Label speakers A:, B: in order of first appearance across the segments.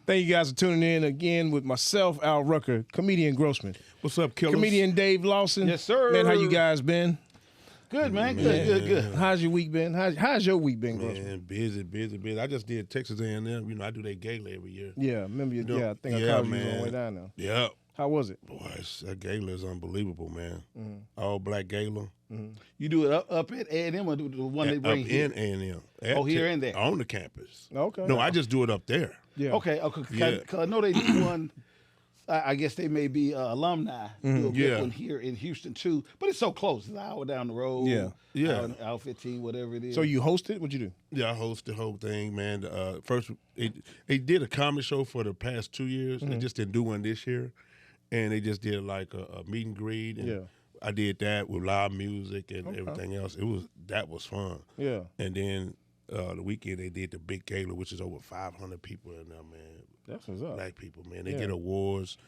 A: Thank you guys for tuning in again with myself, Al Rucker, comedian Grossmann.
B: What's up, killers?
A: Comedian Dave Lawson.
C: Yes, sir.
A: Man, how you guys been?
C: Good, man. Good.
A: How's your week been? How's your week been, Grossmann?
B: Man, busy. I just did Texas A&M. You know, I do their gala every year.
A: Yeah, remember you? Yeah, I think I called you on the way down there.
B: Yeah.
A: How was it?
B: Boy, that gala is unbelievable, man. All Black Gayla.
C: You do it up at A&M or do the one they bring
B: up
C: here?
B: in A&M.
C: Here and there.
B: On the campus.
A: Okay.
B: No, I just do it up there.
A: Yeah.
C: Okay, because I know they do one. I guess they may be alumni. Do a big one here in Houston too, but it's so close. It's an hour down the road.
A: Yeah.
C: Hour 15, whatever it is.
A: So you hosted? What'd you do?
B: Yeah, I host the whole thing, man. First, they did a comedy show for the past 2 years. They just didn't do one this year, and they just did like a meet and greet. And I did that with live music and everything else. That was fun. Yeah. And then the weekend they did the big gala, which is over 500 people in there, man.
A: That's what's up.
B: Black people, man. They get awards,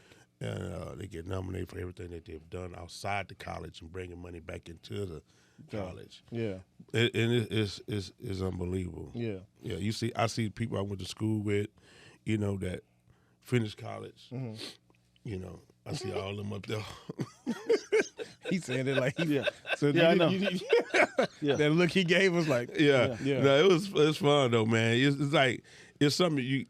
B: and they get nominated for everything that they've done outside the college and bringing money back into the college. Yeah. And it's unbelievable. Yeah. Yeah. You see, I see people I went to school with, you know, that finished college. You know, I see all of them up there.
A: He's saying it like, So
C: I know.
A: That look he gave was like,
B: No, it was fun though, man. It's like it's something you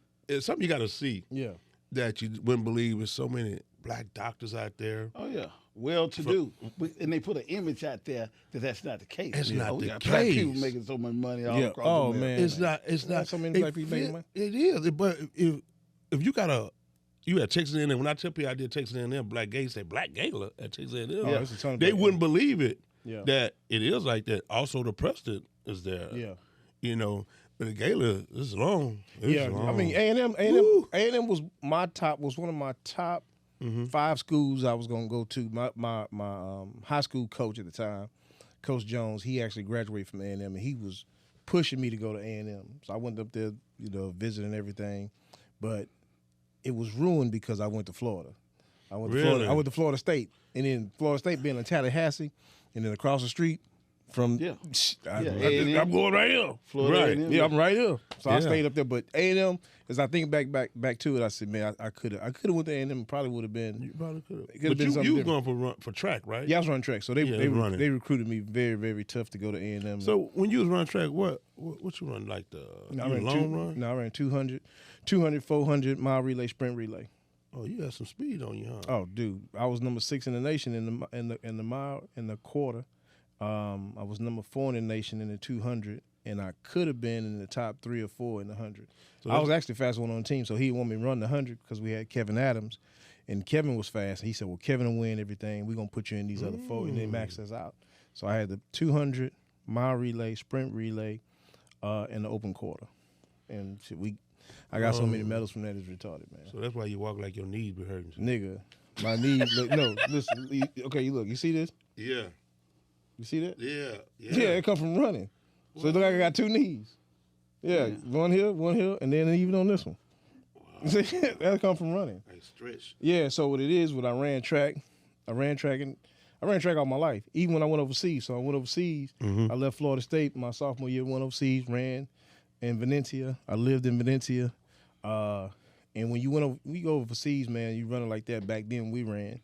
B: got to see. Yeah. That you wouldn't believe. There's so many black doctors out there.
C: Oh yeah, well-to-do, and they put an image out there that's not the case.
B: It's not the case.
C: Black people making so much money all across America.
A: Man,
B: it's not
A: so many black people making money.
B: It is, but if you got you at Texas A&M. When I tell people I did Texas A&M Black Gayla, say Black Gayla at Texas A&M. They wouldn't believe it that it is like that. Also, the president is there. Yeah, you know, but the gala is long. Long.
A: I mean A&M was one of my top 5 schools I was gonna go to. My high school coach at the time, Coach Jones, he actually graduated from A&M, and he was pushing me to go to A&M. So I went up there, you know, visiting everything, but it was ruined because I went to Florida. I went to Florida State, and then Florida State being in Tallahassee, and then across the street from I'm going right here.
C: Florida
A: right.
C: A&M,
A: I'm right here. So I stayed up there. But A&M, as I think back to it, I said, man, I could have went to A&M and probably would have been.
B: You probably could have.
A: But
B: you was going for track, right?
A: Yeah, I was running track. So they recruited me very, very tough to go to A&M.
B: So when you was running track, what you run, like the long run?
A: No, I ran 200, 400 mile relay, sprint relay.
B: Oh, you had some speed on you, huh?
A: Oh, dude, I was number 6 in the nation in the mile in the quarter. I was number 4 in the nation in the 200, and I could have been in the top 3 or 4 in the 100. So I was actually the fastest one on the team, so he wanted me to run the 100 because we had Kevin Adams, and Kevin was fast. He said, well, Kevin will win everything. We're going to put you in these other 4, and they maxed us out. So I had the 200, mile relay, sprint relay, and the open quarter. And shit, I got so many medals from that, it's retarded, man.
B: So that's why you walk like your knees be hurting.
A: Nigga, my knees, no, listen, okay, look, you see this?
B: Yeah.
A: You see that?
B: Yeah.
A: Yeah, it come from running. So it look like I got 2 knees. Yeah, one here, and then even on this one. Wow. That come from running.
B: Like stretch.
A: Yeah, so what it is, when I ran track all my life, even when I went overseas. So I went overseas. I left Florida State my sophomore year, went overseas, ran in Valencia. I lived in Valencia. And when we go overseas, man, you running like that. Back then we ran.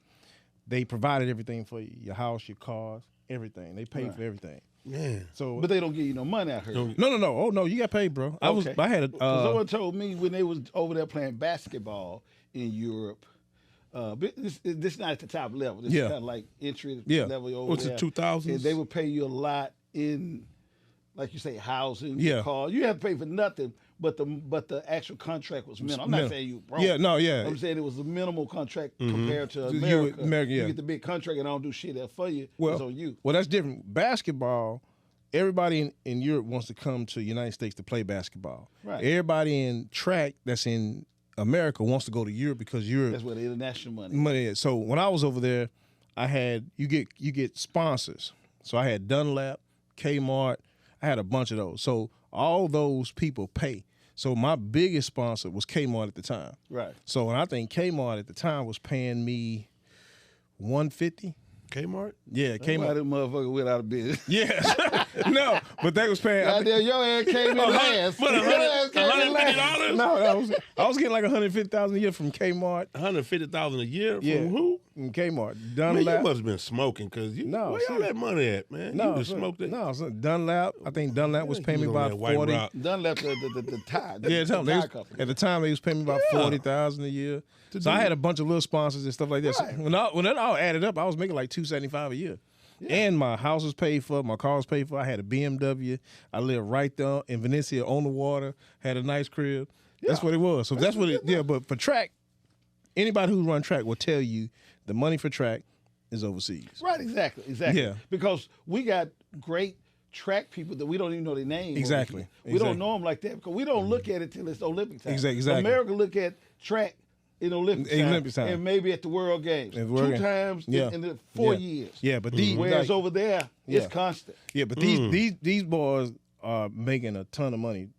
A: They provided everything for you, your house, your cars, everything. They paid for everything.
B: Yeah.
C: So, but they don't give you no money out here.
A: No. Oh no, you got paid, bro. I had
C: someone told me when they was over there playing basketball in Europe. This not at the top level. This is kind of like entry level over
B: What's
C: there.
B: What's the 2000s?
C: And they would pay you a lot in, like you say, housing, car. You have to pay for nothing, but the actual contract was minimal. I'm not saying you broke.
A: Yeah, no, yeah.
C: I'm saying it was a minimal contract compared to America. You get the big contract and I don't do shit there for you. It's on you.
A: Well, that's different. Basketball, everybody in Europe wants to come to the United States to play basketball. Right. Everybody in track that's in America wants to go to Europe because Europe.
C: That's where the international money
A: is. So when I was over there, you get sponsors. So I had Dunlap, Kmart. I had a bunch of those. So all those people pay. So my biggest sponsor was Kmart at the time.
C: Right.
A: So and I think Kmart at the time was paying me $150.
B: Kmart?
A: Yeah,
C: Why
A: Kmart.
C: that motherfucker went out of business?
A: Yeah. No, but they was paying.
C: Goddamn, your ass came in last.
B: What,
C: Your ass came in last.
B: $150?
A: No, I was getting like $150,000 a year from Kmart.
B: $150,000 a year from
A: Yeah.
B: who?
A: From Kmart.
B: Man,
A: Dunlap.
B: you must have been smoking because
A: No,
B: where y'all that money at, man?
A: No,
B: you just smoked it.
A: No, Dunlap. I think Dunlap was paying me about $40,000.
C: Dunlap the tie.
A: Yeah, tell them,
C: the
A: they
C: tie
A: was,
C: company.
A: at the time they was paying me about $40,000 a year. So I had a bunch of little sponsors and stuff like that. So
C: Right.
A: when that all added up, I was making like $275 a year. And my house was paid for, my car was paid for. I had a BMW. I lived right there in Valencia on the water. Had a nice crib. That's what it was. So that's what it. Yeah, but for track, anybody who run track will tell you the money for track is overseas.
C: Right, exactly.
A: Yeah.
C: Because we got great track people that we don't even know their name.
A: Exactly.
C: We don't know them like that because we don't look at it till it's Olympic time.
A: Exactly.
C: America look at track in Olympic time, and maybe at the World Games. Two times in the 4 years.
A: Yeah, but these
C: whereas over there, it's constant.
A: Yeah, but these boys are making a ton of money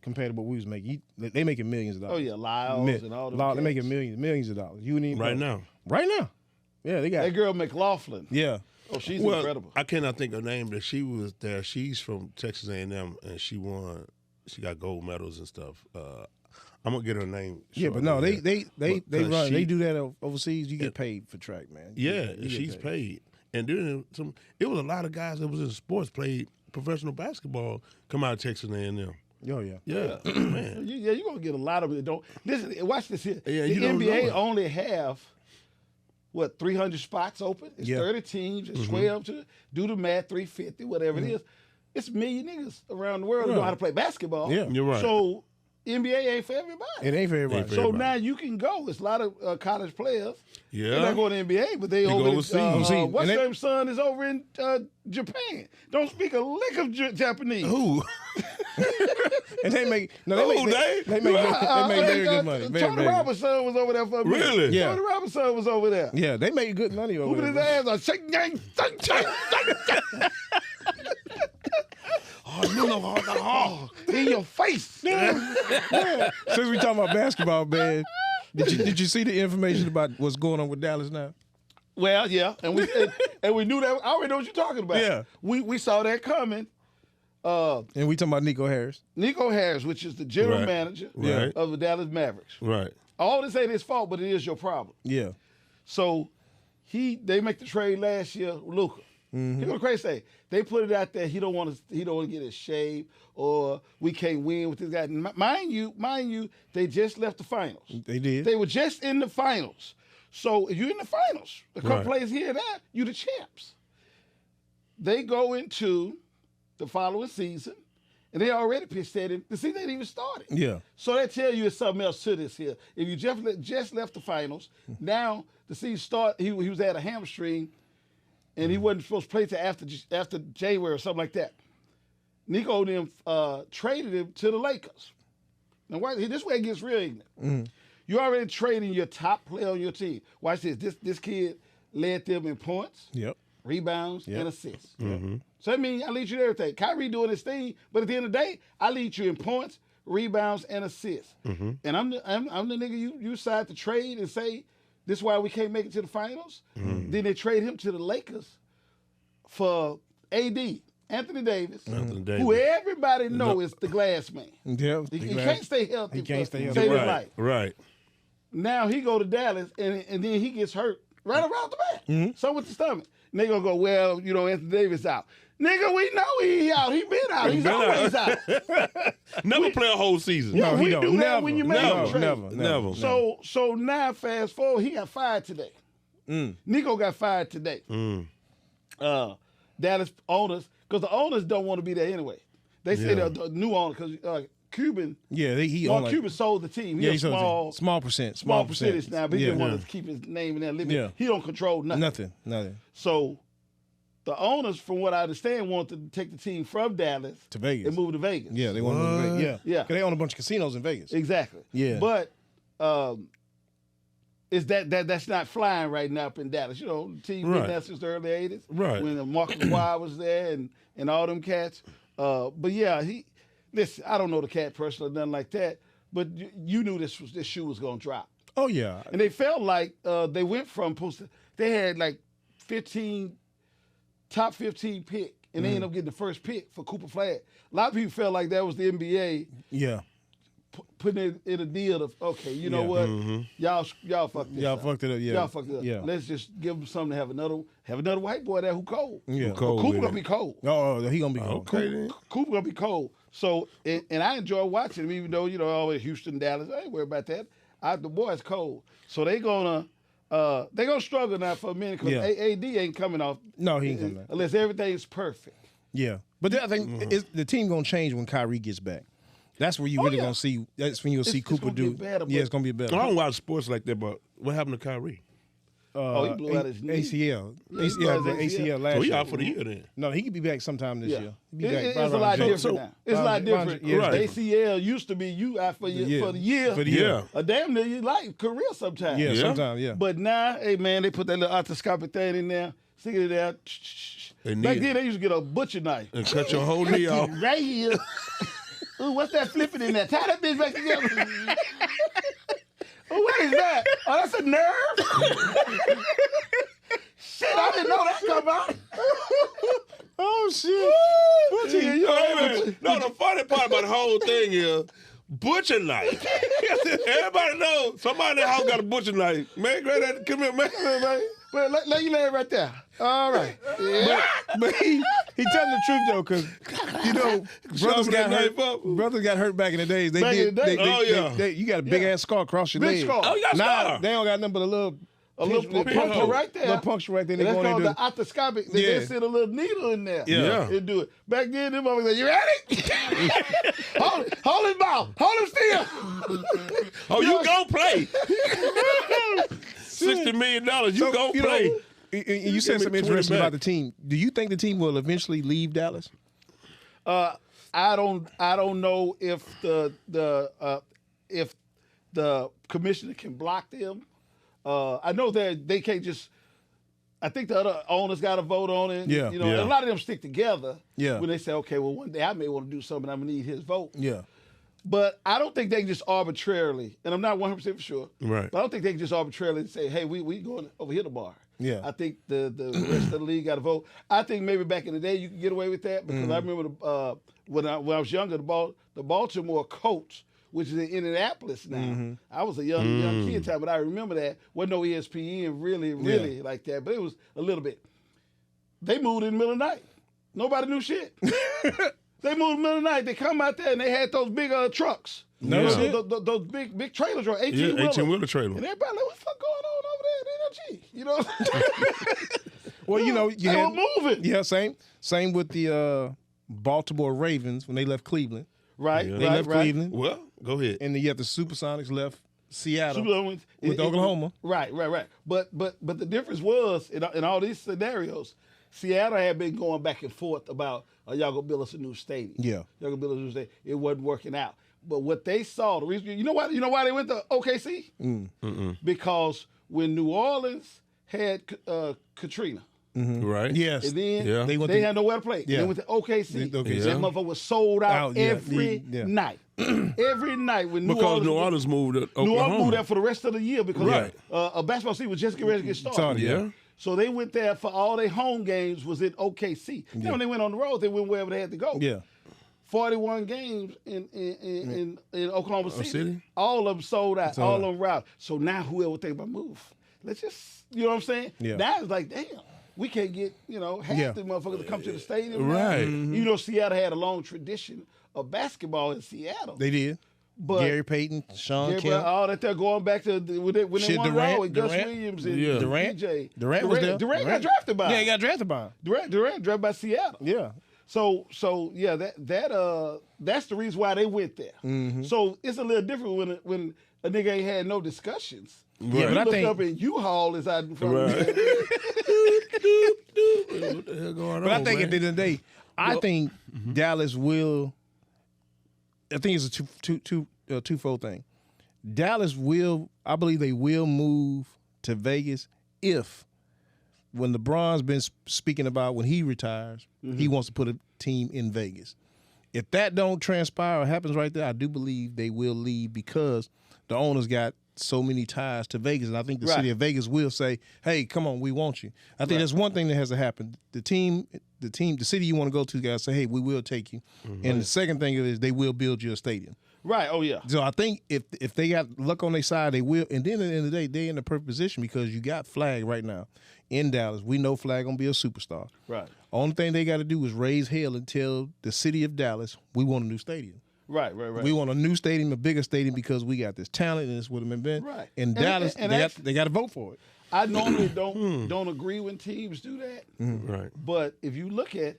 A: compared to what we was making. They making millions of dollars.
C: Oh yeah, Lyles and all them.
A: They making millions of dollars. You wouldn't even
B: Right
A: know.
B: now.
A: Right now. Yeah, they got
C: that girl McLaughlin.
A: Yeah.
C: Oh, she's incredible.
B: I cannot think of her name, but she was there. She's from Texas A&M, and she won. She got gold medals and stuff. I'm gonna get her name.
A: Yeah, but no, they run. They do that overseas. You get
B: Yeah.
A: paid for track, man.
B: Yeah,
A: You get
B: she's paid. And then it was a lot of guys that was in sports played professional basketball come out of Texas A&M.
A: Oh yeah.
B: Yeah, man.
C: You're gonna get a lot of it. Don't listen. Watch this here.
B: Yeah,
C: the
B: you don't know
C: NBA
B: it.
C: only have 300 spots open. It's 30 teams. It's 12 to do the math. 350, whatever it is. It's a million niggas around the world who know how to play basketball.
A: Yeah.
B: You're right.
C: So NBA ain't for everybody.
A: It ain't for everybody.
B: Ain't for
C: So
B: everybody.
C: now you can go. It's a lot of college players.
B: Yeah.
C: They're not going to NBA, but they
B: go
C: over
B: overseas.
C: what's
A: And
C: their son is over in Japan. Don't speak a lick of Japanese.
B: Who?
A: And they make
B: They
A: they make very good money. Very,
C: Tony
A: very.
C: Roberts' son was over there for a minute.
B: Really?
A: Yeah.
C: Tony Roberts' son was over there.
A: Yeah, they make good money over
C: Moving his
A: there.
C: ass on. Shake, gang, shake. Oh, in your face.
A: Since we talking about basketball, man, did you see the information about what's going on with Dallas now?
C: Well, yeah, and we knew that. I already know what you're talking about.
A: Yeah.
C: we saw that coming.
A: And we talking about Nico Harris.
C: Nico Harris, which is the general
B: Right.
C: manager
B: Right.
C: of the Dallas Mavericks.
B: Right.
C: All this ain't his fault, but it is your problem.
A: Yeah.
C: So they make the trade last year with Luka. Here's what crazy say. They put it out there. He don't want to get his shave, or we can't win with this guy. Mind you, they just left the finals.
A: They did.
C: They were just in the finals. So if you're in the finals, a couple
B: Right.
C: plays here and there, you the champs. They go into the following season, and they already pitched that in. The season ain't even started.
A: Yeah.
C: So that tell you it's something else to this here. If you just left the finals, now the season start. He was at a hamstring, and he wasn't supposed to play till after January or something like that. Nico and them traded him to the Lakers. Now, this way it gets real ignorant. You already trading your top player on your team. Watch this. This kid led them in points,
A: Yep.
C: rebounds,
A: Yep.
C: and assists. So that means I lead you in everything. Kyrie doing his thing, but at the end of the day, I lead you in points, rebounds, and assists. And I'm the nigga you decide to trade and say, this is why we can't make it to the finals. Then they trade him to the Lakers for AD, Anthony Davis, who everybody know is the glass man.
A: Yeah.
C: He can't stay healthy.
A: He can't stay healthy.
C: Save his
B: Right.
C: life.
B: Right.
C: Now he go to Dallas, and then he gets hurt right around the back. So with the stomach. And they gonna go, well, Anthony Davis out. Nigga, we know he out. He been out. He's always out.
B: Never play a whole season.
C: Yeah,
A: he
C: we
A: don't.
C: do that
A: Never.
C: when you make a trade.
A: Never.
C: So now fast forward, he got fired today. Nico got fired today. Dallas owners, because the owners don't want to be there anyway. They say the new owner, because Cuban,
A: Yeah, he
C: Mark
A: owned
C: Cuban sold the team. He
A: Yeah,
C: a
A: he sold
C: small
A: small
C: percentage now, but he
A: yeah.
C: didn't want to keep his name in there living.
A: Yeah.
C: He don't control nothing.
A: Nothing.
C: So the owners, from what I understand, wanted to take the team from Dallas
A: To Vegas.
C: and move to Vegas.
A: Yeah, they want to move to Vegas. Yeah.
C: Yeah.
A: 'Cause they own a bunch of casinos in Vegas.
C: Exactly.
A: Yeah.
C: But is that's not flying right now up in Dallas. The team been
B: Right.
C: there since the early 80s.
B: Right.
C: When Marcus Wild was there and all them cats. But yeah, listen, I don't know the cat personally, nothing like that, but you knew this shoe was gonna drop.
A: Oh, yeah.
C: And they felt like they went from they had like top 15 pick, and they end up getting the first pick for Cooper Flag. A lot of people felt like that was the NBA.
A: Yeah.
C: Putting it in a deal of, okay, you know what? Y'all fucked this
A: Y'all
C: up.
A: fucked it up, yeah.
C: Y'all fucked it up.
A: Yeah.
C: Let's just give them something to have another white boy there who cold.
A: Yeah.
B: Who cold
C: Cooper
B: with
C: gonna
B: it.
C: be cold.
A: Oh, he gonna be cold.
B: Okay, then.
C: Cooper gonna be cold. So, and I enjoy watching him, even though, always Houston, Dallas, I ain't worried about that. The boy's cold. So they gonna struggle now for a minute because AD ain't coming off.
A: No, he ain't coming out.
C: Unless everything's perfect.
A: Yeah. But I think the team gonna change when Kyrie gets back. That's where you really gonna see. That's when you'll see Cooper do.
C: Better,
A: it's gonna be better.
B: I don't watch sports like that, but what happened to Kyrie?
C: He blew out his knee.
A: ACL.
C: Yeah, he blew out his
A: ACL last year.
B: So he out for the year then.
A: No, he could be back sometime this year. He'll be back
C: It's
A: right
C: a lot
A: around
C: different now. It's a lot different.
A: Right.
C: ACL used to be you out for the year.
A: For the year.
C: A damn near you like career sometimes.
A: Yeah, sometimes, yeah.
C: But now, hey man, they put that little arthroscopic thing in there, stick it in there. Back then they used to get a butcher knife.
B: And cut your whole knee off.
C: Right here. Ooh, what's that flipping in there? Tie that bitch back together. Oh, what is that? Oh, that's a nerve? Shit, I didn't know that come out.
A: Oh, shit.
B: No, the funny part about the whole thing is butcher knife. Everybody knows somebody in the house got a butcher knife. Man, granddad, come here, man.
C: But let you lay it right there. All right. Yeah.
A: But he telling the truth though, because brothers got hurt back in the days. You got a big ass scar across your
C: Big
A: leg.
C: scar.
B: Oh, you got a scar.
A: They don't got nothing but a little
C: puncture right there.
A: Little puncture right there.
C: That's
A: They
C: called
A: go
C: the arthroscopic. They just sit a little needle in there.
B: Yeah.
C: And do it. Back then, them motherfuckers said, you ready? hold his mouth. Hold him still.
B: Oh, you gon' play. $60 million. You gon' play.
A: You said something interesting about the team. Do you think the team will eventually leave Dallas?
C: I don't know if the commissioner can block them. I know that they can't just. I think the other owners got to vote on it.
A: Yeah.
C: And a lot of them stick together.
A: Yeah.
C: When they say, okay, well, one day I may want to do something, I'm gonna need his vote.
A: Yeah.
C: But I don't think they can just arbitrarily, and I'm not 100% for sure.
B: Right.
C: But I don't think they can just arbitrarily say, hey, we going over here to bar.
A: Yeah.
C: I think the rest of the league got to vote. I think maybe back in the day you could get away with that because I remember when I was younger, the Baltimore Colts, which is in Indianapolis now. I was a young kid time, but I remember that. Wasn't no ESPN really like that, but it was a little bit. They moved in the middle of the night. Nobody knew shit. They moved in the middle of the night. They come out there and they had those big trucks.
A: No shit.
C: Those big trailer trucks, 18
B: Yeah, 18-wheeler trailer.
C: And everybody like, what the fuck going on over there at NLG?
A: Well,
C: they were moving.
A: Yeah, same with the Baltimore Ravens when they left Cleveland.
C: Right.
A: They left Cleveland.
B: Well, go ahead.
A: And then you have the Supersonics left Seattle
C: with
A: Oklahoma.
C: Right. But the difference was in all these scenarios, Seattle had been going back and forth about, y'all gonna build us a new stadium.
A: Yeah.
C: Y'all gonna build us a new stadium. It wasn't working out. But what they saw, the reason, you know why they went to OKC? Because when New Orleans had Katrina.
B: Right.
A: Yes.
C: And then they had nowhere to play.
A: Yeah.
C: They went to OKC.
A: That
C: motherfucker was sold out every night. Every night when New
B: Orleans moved to Oklahoma.
C: New Orleans moved there for the rest of the year because a basketball season was just getting ready to get started.
B: Yeah.
C: So they went there for all their home games was in OKC. Then when they went on the road, they went wherever they had to go.
A: Yeah.
C: 41 games in Oklahoma City. All of them sold out. All of them routed. So now whoever would think about move, let's just, you know what I'm saying?
A: Yeah.
C: Now it's like, damn, we can't get, half the motherfuckers to come to the stadium.
B: Right.
C: Seattle had a long tradition of basketball in Seattle.
A: They did.
C: But
A: Gary Payton, Sean Kemp.
C: All that they're going back to when they won Durant, with Gus Williams and
A: Durant.
C: DJ.
A: Durant was there.
C: Durant got drafted by him.
A: Yeah, he got drafted by him.
C: Durant drafted by Seattle.
A: Yeah.
C: So that's the reason why they went there. So it's a little different when a nigga ain't had no discussions.
A: Right.
C: Yeah,
A: but I think
C: up in U-Haul is out in front of me.
B: What the hell going on?
A: But I think at the end of the day, I think Dallas will. I think it's a twofold thing. Dallas will, I believe they will move to Vegas if, when LeBron's been speaking about when he retires, he wants to put a team in Vegas. If that don't transpire or happens right there, I do believe they will leave because the owners got so many ties to Vegas, and I think the city of Vegas will say, "Hey, come on, we want you." I think that's one thing that has to happen. The city you want to go to, guys say, "Hey, we will take you," and the second thing is they will build you a stadium.
C: Right. Oh yeah.
A: So I think if they got luck on their side, they will. And then at the end of the day, they're in the perfect position because you got Flag right now in Dallas. We know Flag gonna be a superstar.
C: Right.
A: Only thing they got to do is raise hell and tell the city of Dallas we want a new stadium.
C: Right.
A: We want a new stadium, a bigger stadium because we got this talent and it's what it's been.
C: Right.
A: In Dallas, they got to vote for it.
C: I normally don't agree when teams do that.
B: Right.
C: But if you look at,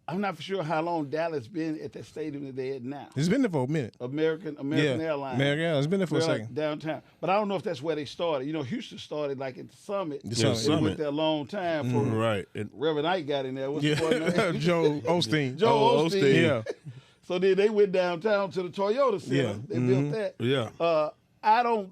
C: I'm not for sure how long Dallas been at that stadium that they're at now.
A: It's been there for a minute.
C: American Airlines.
A: It's been there for a second.
C: Downtown. But I don't know if that's where they started. You know, Houston started like at the Summit.
A: Summit.
C: They went there a long time. For
B: Right.
C: Reverend Knight got in there. What's the boy name?
A: Joe Osteen.
C: Joe Osteen.
A: Yeah.
C: So then they went downtown to the Toyota Center.
A: Yeah.
C: They built that.
B: Yeah.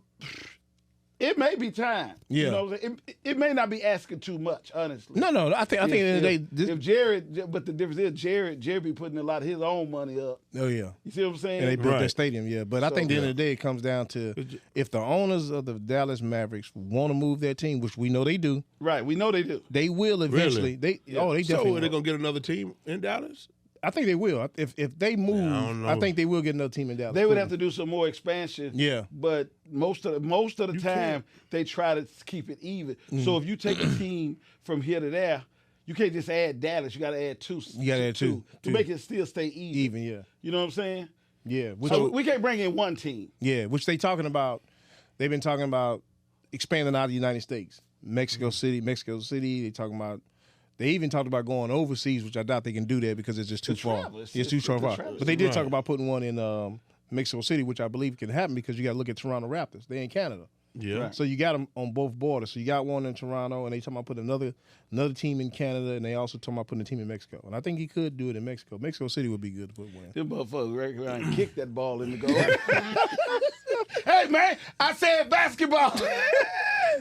C: It may be time.
A: Yeah.
C: You know what I'm saying? It may not be asking too much, honestly.
A: No. I think at the end of the day,
C: if Jared, but the difference is Jared be putting a lot of his own money up.
A: Oh yeah.
C: You see what I'm saying?
A: And they built that stadium, yeah. But I think at the end of the day, it comes down to if the owners of the Dallas Mavericks want to move their team, which we know they do.
C: Right, we know they do.
A: They will eventually.
B: Really?
A: They definitely.
B: So are they gonna get another team in Dallas?
A: I think they will. If they move, I think they will get another team in Dallas.
C: They would have to do some more expansion.
A: Yeah.
C: But most of the time, they try to keep it even. So if you take a team from here to there, you can't just add Dallas. You got to add two.
A: You got to add two
C: to make it still stay even.
A: Even, yeah.
C: You know what I'm saying?
A: Yeah.
C: So we can't bring in one team.
A: Yeah, which they've been talking about expanding out of the United States. Mexico City. They even talked about going overseas, which I doubt they can do that because it's just too far. It's too far. But they did talk about putting one in Mexico City, which I believe can happen because you got to look at Toronto Raptors. They're in Canada.
B: Yeah.
C: Right.
A: So you got them on both borders. So you got one in Toronto, and they talking about putting another team in Canada, and they also talking about putting a team in Mexico. And I think he could do it in Mexico. Mexico City would be good to put one.
C: Them motherfuckers right around and kick that ball in the goal. Hey man, I said basketball.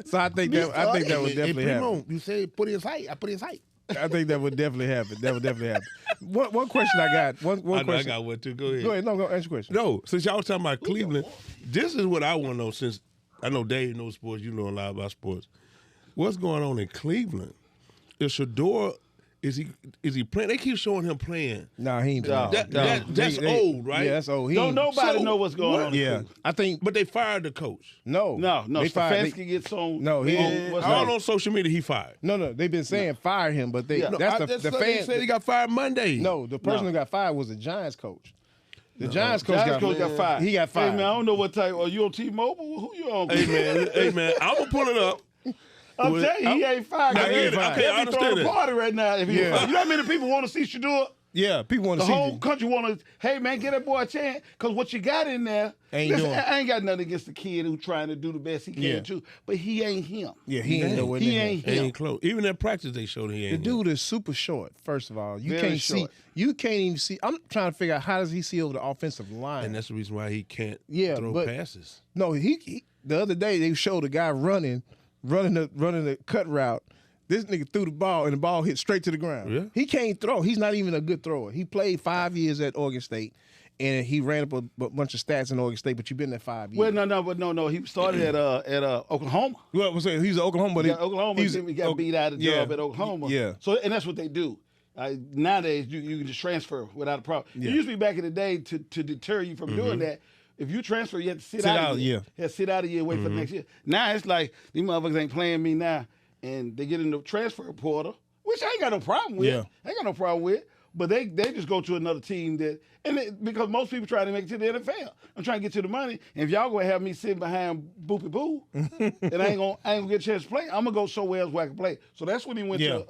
A: So I think that would definitely happen.
B: You said put his height. I put his height.
A: I think that would definitely happen. One question I got. One question.
B: I got one too. Go ahead.
A: Go ahead. No, go answer your question.
B: No, since y'all was talking about Cleveland, this is what I want to know. Since I know Dave knows sports, you know a lot about sports. What's going on in Cleveland? Is Shedeur? Is he playing? They keep showing him playing.
A: Nah, he ain't playing.
B: That's old, right?
A: Yeah, that's old.
C: Don't nobody know what's going on.
A: Yeah, I think.
B: But they fired the coach.
A: No.
C: They Stefanski gets on.
A: No, he.
B: All on social media, he fired.
A: No. They've been saying fire him, but the fans
B: said he got fired Monday.
A: No, the person who got fired was the Giants coach. The Giants coach got fired. He got fired.
C: Hey man, I don't know what type. Are you on T-Mobile? Who you on?
B: Hey man, I'm gonna pull it up.
C: I'm telling you, he ain't fired.
B: Okay, I understand
C: it. Party right now. If he fired. You know how many people want to see Shedeur?
A: Yeah, people want to see
C: the whole country want to. Hey man, get that boy a chance because what you got in there. I ain't got nothing against the kid who's trying to do the best he can too, but he ain't him.
A: Yeah, he ain't nowhere near him.
B: He ain't close. Even in practice, they showed he ain't.
A: The dude is super short. First of all, you
C: Very
A: can't
C: short.
A: see. You can't even see. I'm trying to figure out how does he see over the offensive line.
B: And that's the reason why he can't throw passes.
A: No, he the other day they showed a guy running the cut route. This nigga threw the ball and the ball hit straight to the ground.
B: Yeah.
A: He can't throw. He's not even a good thrower. He played 5 years at Oregon State, and he ran up a bunch of stats in Oregon State. But you've been there 5 years.
C: Well, no. He started at Oklahoma.
A: Well, he's at Oklahoma, but
C: he got beat out of the job at Oklahoma.
A: Yeah.
C: So and that's what they do. Nowadays, you can just transfer without a problem.
A: Yeah.
C: It used to be back in the day to deter you from doing that. If you transfer, you have to sit out a year. You have to sit out a year, wait for the next year. Now it's like these motherfuckers ain't playing me now, and they get in the transfer portal, which I ain't got no problem with.
A: Yeah.
C: I ain't got no problem with. But they just go to another team because most people try to make it to the NFL. I'm trying to get to the money, and if y'all gonna have me sitting behind Boopy Boo, and I ain't gonna get a chance to play, I'm gonna go somewhere else where I can play. So that's when he went to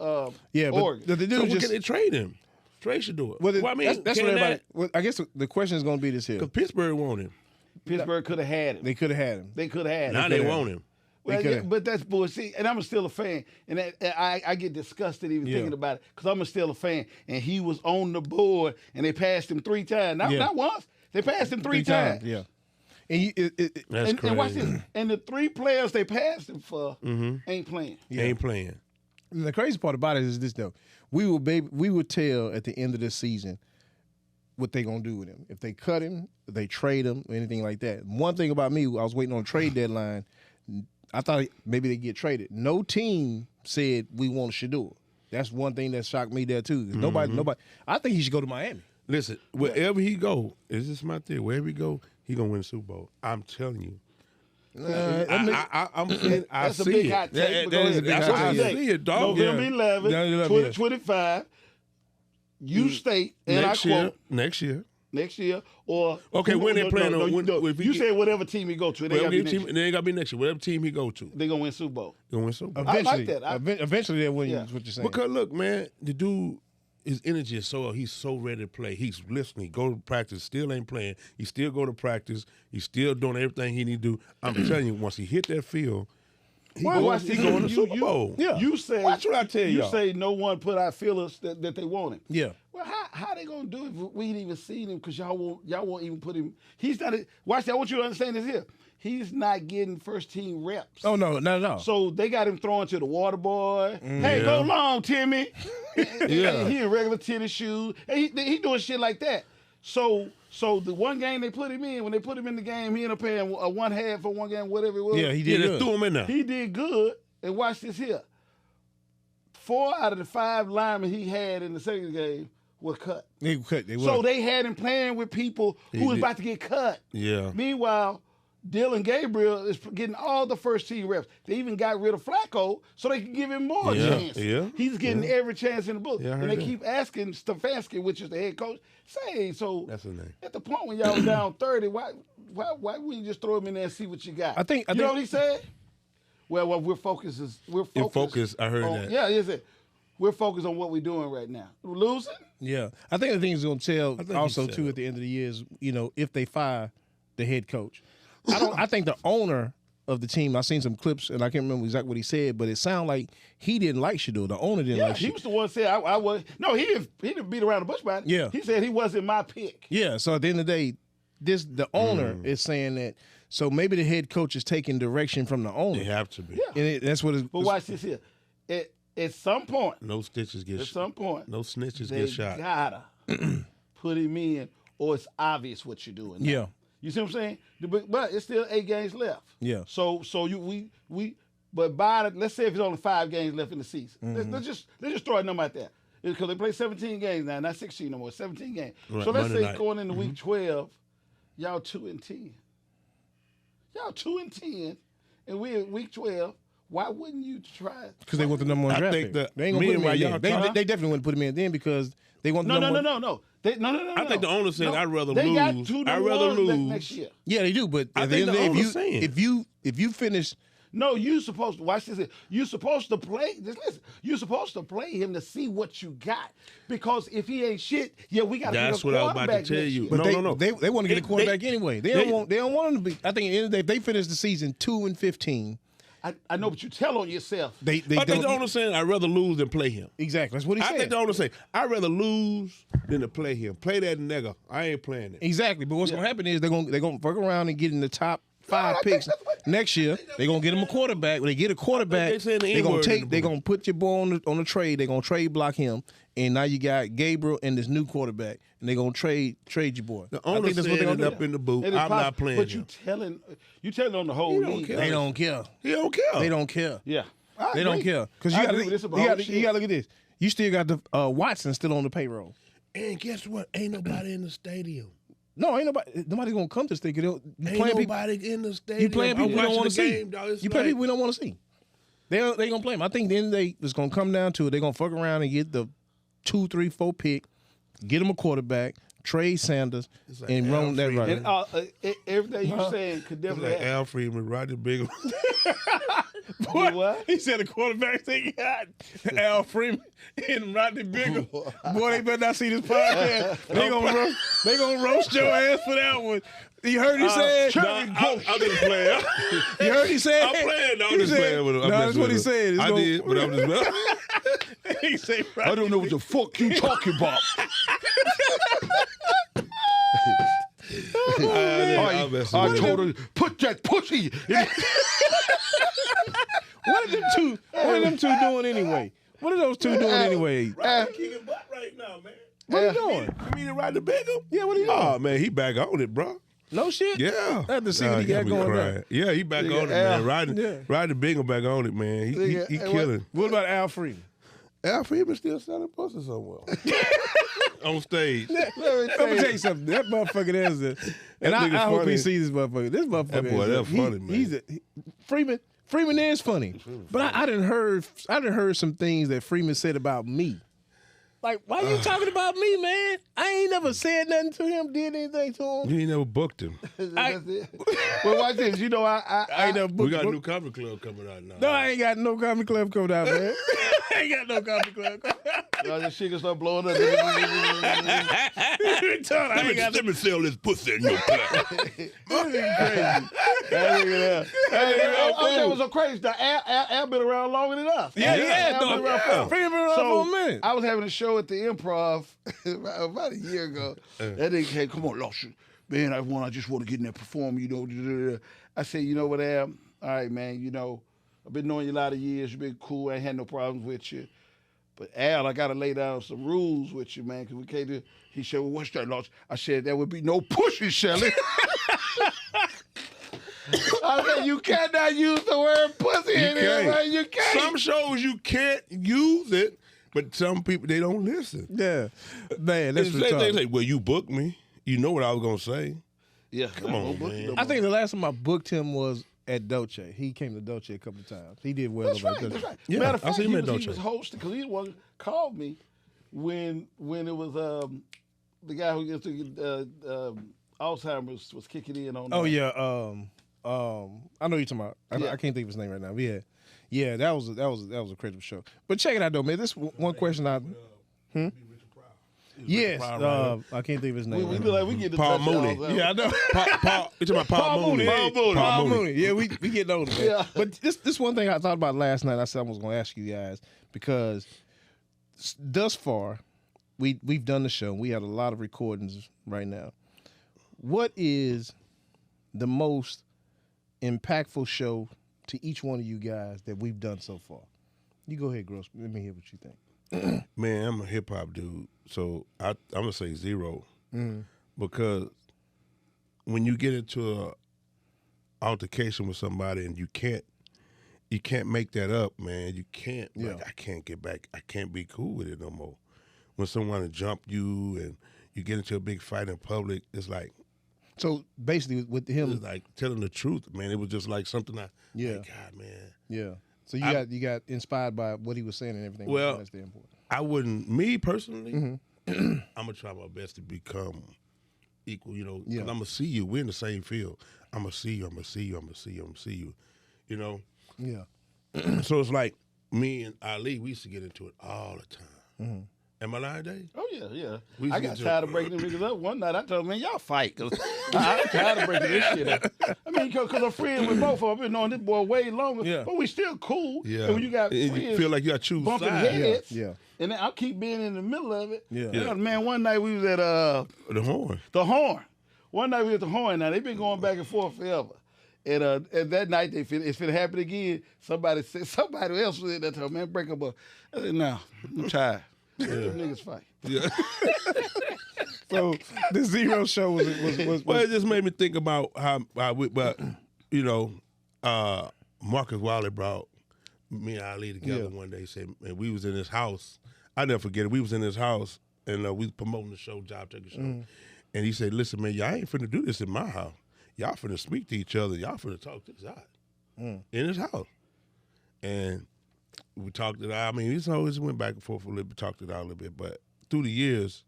C: Oregon.
B: But the dude can they trade him? Trade Shedeur.
A: Well, I mean, that's what everybody. Well, I guess the question is going to be this here.
B: Because Pittsburgh wanted him.
C: Pittsburgh could have had him.
A: They could have had him.
C: They could have had him.
B: Now they want him.
C: Well, but that's bullshit. And I'm still a fan. And I get disgusted even thinking about it because I'm still a fan. And he was on the board, and they passed him 3 times. Not once. They passed him 3 times.
A: Yeah.
B: And that's crazy.
C: And watch this. And the 3 players they passed him for ain't playing.
B: Yeah. Ain't playing.
A: And the crazy part about it is this, though. We would tell at the end of this season what they gonna do with him. If they cut him, if they trade him, or anything like that. One thing about me, I was waiting on a trade deadline. I thought maybe they get traded. No team said we want Shedeur. That's one thing that shocked me there too. Nobody. I think he should go to Miami.
B: Listen, wherever he go, this is my thing. Wherever he go, he gonna win the Super Bowl. I'm telling you.
C: That's a big hot take.
A: That is a big hot
B: I
A: take.
B: see it, dog.
C: November 11, 2025, you state, and I quote,
B: next year.
C: Or
B: okay, when they playing on?
C: You say whatever team he go to, they ain't
B: gotta be next year. Whatever team he go to,
C: they gonna win Super Bowl.
B: They gonna win Super Bowl.
A: Eventually,
C: I like that.
A: Eventually, they'll win. Is what you're saying?
B: Because look, man, the dude, his energy is he's so ready to play. He's listening. Go to practice. Still ain't playing. He still go to practice. He's still doing everything he need to do. I'm telling you, once he hit that field, he going to Super Bowl.
C: You say.
B: Watch what I tell you.
C: You say no one put out feelers that they want him.
A: Yeah.
C: Well, how they gonna do it if we ain't even seen him? Because y'all won't even put him. He's not. Watch that. I want you to understand this here. He's not getting first team reps.
A: Oh no, not at all.
C: So they got him thrown to the water boy. Hey, go long, Timmy. He in regular tennis shoes. He doing shit like that. So the one game they put him in, when they put him in the game, he ended up playing a one half for one game, whatever it was.
A: Yeah, he did.
B: They threw him in there.
C: He did good. And watch this here. 4 out of the 5 linemen he had in the second game were cut.
A: They cut.
C: So they had him playing with people who was about to get cut.
B: Yeah.
C: Meanwhile, Dylan Gabriel is getting all the first team reps. They even got rid of Flacco so they can give him more chance.
B: Yeah.
C: He's getting every chance in the book.
B: Yeah,
C: and they keep asking Stefanski, which is the head coach, so
B: that's his name.
C: At the point when y'all was down 30, why wouldn't you just throw him in there and see what you got?
A: I think
C: you know what he said? Well, we're focused.
B: I heard that.
C: Yeah, he said we're focused on what we're doing right now. We're losing?
A: Yeah. I think the thing is going to tell also, too, at the end of the year is, if they fire the head coach. I think the owner of the team, I've seen some clips, and I can't remember exactly what he said, but it sounded like he didn't like Shedeur. The owner didn't like Shedeur.
C: He was the one that said I was. No, he didn't beat around the bush about it.
A: Yeah.
C: He said he wasn't my pick.
A: Yeah, so at the end of the day, the owner is saying that, so maybe the head coach is taking direction from the owner.
B: They have to be.
C: Yeah.
A: And that's what it's...
C: But watch this here. At some point.
B: No stitches get shot.
C: At some point.
B: No snitches get shot.
C: They gotta put him in, or it's obvious what you're doing now.
A: Yeah.
C: You see what I'm saying? But it's still 8 games left.
A: Yeah.
C: So but let's say if it's only 5 games left in the season. Let's just throw a number out there. Because they play 17 games now, not 16 no more, 17 games. Right, so let's
B: Monday
C: say
B: night.
C: going into week 12, y'all 2-10. Y'all 2-10, and we're in week 12. Why wouldn't you try?
A: Because they want the number 1 draft pick. They ain't gonna put him in then. They definitely wouldn't put him in then because they want the number 1.
C: No.
B: I think the owner said I'd rather
C: they
B: lose.
C: Got 2-1 next year.
A: Yeah, they do. But
B: I
A: at the
B: think
A: end
B: the
A: of the
B: owner's
A: day,
B: saying
A: if you finish.
C: No, you supposed to watch this. You supposed to play. Just listen. You supposed to play him to see what you got. Because if he ain't shit, we got to get a quarterback.
B: That's what I was about to tell you.
A: But
B: No.
A: They want to get a quarterback anyway. They don't want him to be. I think at the end of the day, if they finish the season 2-15.
C: I know, but you tell on yourself.
B: I think the owner saying I'd rather lose than play him.
A: Exactly. That's what he said.
B: I think the owner saying I'd rather lose than to play him. Play that nigga. I ain't playing it.
A: Exactly. But what's gonna happen is they're gonna fuck around and get in the top 5 picks next year. They're gonna get him a quarterback. When they get a quarterback, they're gonna put your boy on the trade. They're gonna trade block him. And now you got Gabriel and this new quarterback, and they're gonna trade your boy.
B: The owner said it up in the booth. I'm not playing.
C: But you telling on the whole league.
A: They don't care.
B: He don't care.
A: They don't care.
C: Yeah,
A: they don't care because you got to look at this. You still got the Watson still on the payroll.
B: And guess what? Ain't nobody in the stadium.
A: No, ain't nobody gonna come to the stadium.
B: Ain't nobody in the stadium.
A: You playing people we don't want to see.
B: You
A: play people we don't want to see. They gonna play them. I think at the end of the day, it's gonna come down to it. They're gonna fuck around and get the 2, 3, 4 pick, get him a quarterback, trade Sanders,
B: like
A: and run that right.
C: And everything you saying could definitely
B: happen. Al Freeman, Roger Bigger.
C: What?
A: He said the quarterback they got Al Freeman and Rodney Bigger. Boy, they better not see this podcast. They gonna roast your ass for that one. You heard he said?
B: I'm just playing.
A: You heard he said?
B: I'm playing. No, I'm just playing with him.
A: No, that's what he said.
B: I did, but I'm just
A: he said,
C: I don't know what the fuck you talking about. I told her, put that pussy.
A: What are them two doing anyway? What are those two doing anyway?
B: Kicking butt right now, man.
A: What are you doing?
B: You mean to ride the Bingham?
A: Yeah, what are you doing?
B: Oh, man, he back on it, bro.
A: No shit?
B: Yeah.
A: I have to see what he got going on.
B: Yeah, he back on it, man. Riding the Bingham back on it, man. He killing.
A: What about Al Freeman?
B: Al Freeman still selling pussy somewhere. On stage.
A: Let me tell you something. That motherfucker is it. And I hope he sees this motherfucker. This motherfucker
B: that boy, that's funny, man.
A: Freeman is funny. But I done heard some things that Freeman said about me. Like, why you talking about me, man? I ain't never said nothing to him, did anything to him.
B: You ain't never booked him.
C: Well, watch this. You know, I
A: ain't never booked.
B: We got a new comedy club coming out now.
A: No, I ain't got no comedy club coming out, man. I ain't got no comedy club coming out.
C: Y'all just shit can start blowing up.
B: Let me sell this pussy in your club.
C: That was so crazy. Al been around longer than us.
A: Yeah. Freeman been around for a minute.
C: I was having a show at the Improv about a year ago. That nigga came, come on, Lawson. Man, I just want to get in there and perform, you know. I said, you know what, Al? All right, man, you know, I've been knowing you a lot of years. You've been cool. I ain't had no problems with you. But, Al, I got to lay down some rules with you, man, because we can't do. He said, well, what's that, Lawson? I said, there would be no pushing, Shelly. I said, you cannot use the word pussy in here, man. You can't.
B: Some shows you can't use it, but some people, they don't listen.
A: Yeah. Man, that's retarded.
B: They say, well, you booked me. You know what I was going to say.
C: Yeah.
B: Come on, man.
A: I think the last time I booked him was at Dolce. He came to Dolce a couple of times. He did well.
C: That's right. That's right.
B: Yeah,
C: Matter of fact,
B: he
C: was hosting because he was called me when it was the guy who gets to Alzheimer's was kicking in on.
A: Oh yeah. I know you're talking about. I can't think of his name right now. But yeah, that was a credible show. But check it out though, man. This one question I. Yes, I can't think of his name.
C: We feel like we get the
B: Paul Mooney.
A: Yeah, I know.
B: You talking about Paul Mooney?
A: Paul Mooney. Yeah, we get older, man. Yeah. But this one thing I thought about last night. I said I was going to ask you guys because thus far we've done the show. We had a lot of recordings right now. What is the most impactful show to each one of you guys that we've done so far? You go ahead, Grossmann. Let me hear what you think.
B: Man, I'm a hip hop dude, so I'm gonna say zero, because when you get into a altercation with somebody and you can't make that up, man. You can't. Yeah. Like, I can't get back. I can't be cool with it no more. When someone jumped you and you get into a big fight in public, it's like.
A: So basically, with him,
B: it's like telling the truth, man. It was just like something like, God, man.
A: Yeah. So you got inspired by what he was saying and everything.
B: Well,
A: that's the important.
B: I wouldn't. Me personally, I'm gonna try my best to become equal. You know, 'cause I'm gonna see you. We're in the same field. I'm gonna see you. I'm gonna see you. I'm gonna see you. I'm gonna see you. You know.
A: Yeah.
B: So it's like me and Ali. We used to get into it all the time. Am I lying, Dave?
C: Oh, yeah. I got tired of breaking them niggas up. One night I told them, man, y'all fight. Cause I'm tired of breaking this shit up. I mean, because I'm friends with both of them. I've been knowing this boy way longer, but we still cool.
B: Yeah.
C: And when you got friends,
B: you feel like you got to choose
C: bumping
B: sides.
C: heads.
A: Yeah.
C: And then I'll keep being in the middle of it.
A: Yeah.
C: Man, one night we was at
B: The Horn.
C: The Horn. One night we was at the Horn. Now, they've been going back and forth forever. And that night, it's finna happen again. Somebody else was in there told me, man, break up. I said, no, I'm tired. Them niggas fight.
B: Yeah.
A: So the zero show was
B: well, it just made me think about how you know, Marcus Wiley brought me and Ali together one day. He said, and we was in his house. I never forget it. We was in his house and we was promoting the show, Job Taker Show. And he said, listen, man, y'all ain't finna do this in my house. Y'all finna speak to each other. Y'all finna talk this out in his house. And we talked it out. I mean, it's always went back and forth a little bit, talked it out a little bit. But through the years,